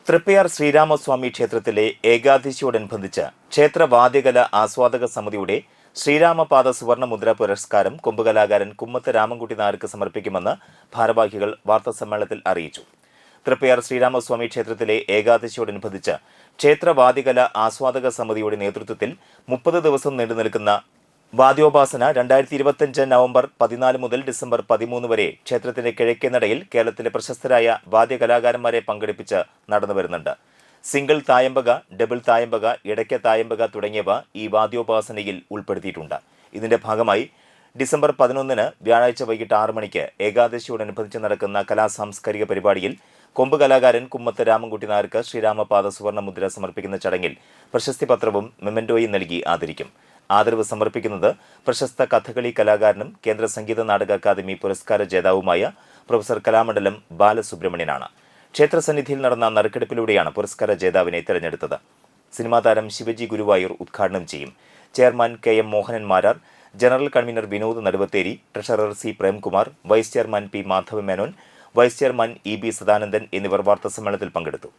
തൃപ്പയാർ ശ്രീരാമസ്വാമി ക്ഷേത്രത്തിലെ ഏകാദശിയോടനുബന്ധിച്ച് ക്ഷേത്രവാദ്യകല ആസ്വാദക സമിതിയുടെ ശ്രീരാമപാദ സുവർണമുദ്ര പുരസ്കാരം കൊമ്പുകലാകാരൻ കുമ്മത്ത് രാമൻകുട്ടി നായർക്ക് സമർപ്പിക്കുമെന്ന് ഭാരവാഹികൾ വാർത്താസമ്മേളനത്തിൽ അറിയിച്ചു. തൃപ്പയാർ ശ്രീരാമസ്വാമി ക്ഷേത്രത്തിലെ ഏകാദശിയോടനുബന്ധിച്ച് ക്ഷേത്രവാദ്യകല ആസ്വാദക സമിതിയുടെ നേതൃത്വത്തിൽ 30 ദിവസം നീണ്ടുനിൽക്കുന്ന വാദ്യോപാസന 2025 നവംബർ 14 മുതൽ ഡിസംബർ 13 വരെ ക്ഷേത്രത്തിന്റെ കിഴക്കേ നടയിൽ കേരളത്തിലെ പ്രശസ്തരായ വാദ്യകലാകാരന്മാരെ പങ്കെടുപ്പിച്ച് നടന്നുവരുന്നുണ്ട്. സിംഗിൾ തായമ്പക, ഡബിൾ തായമ്പക, ഇടയ്ക്ക തായമ്പക തുടങ്ങിയവ ഈ വാദ്യോപാസനയിൽ ഉൾപ്പെടുത്തിയിട്ടുണ്ട്. ഇതിന്റെ ഭാഗമായി ഡിസംബർ 11 വ്യാഴാഴ്ച വൈകിട്ട് 6 മണിക്ക് ഏകാദശിയോടനുബന്ധിച്ച് നടക്കുന്ന കലാസാംസ്കാരിക പരിപാടിയിൽ കൊമ്പ് കലാകാരൻ കുമ്മത്ത് രാമൻകുട്ടി നായർക്ക് ശ്രീരാമപാദ സുവർണമുദ്ര സമർപ്പിക്കുന്ന ചടങ്ങിൽ പ്രശസ്തി പത്രവും മെമന്റോയും നൽകി ആദരിക്കും. ആദരവ് സമർപ്പിക്കുന്നത് പ്രശസ്ത കഥകളി കലാകാരനും കേന്ദ്ര സംഗീത നാടക അക്കാദമി പുരസ്കാര ജേതാവുമായ പ്രൊഫസർ കലാമണ്ഡലം ബാലസുബ്രഹ്മണ്യനാണ്. ക്ഷേത്രസന്നിധിയിൽ നടന്ന നറുക്കെടുപ്പിലൂടെയാണ് പുരസ്കാര ജേതാവിനെ തിരഞ്ഞെടുത്തത്. സിനിമാ താരം ശിവജി ഗുരുവായൂർ ഉദ്ഘാടനം ചെയ്യും. Chairman KM Mohanan Marar, general convener Vinod Naduvatheri, treasurer C Premkumar, vice chairman P Madhava Menon, vice chairman EB Sadanandan എന്നിവർ വാർത്താസമ്മേളനത്തിൽ പങ്കെടുത്തു.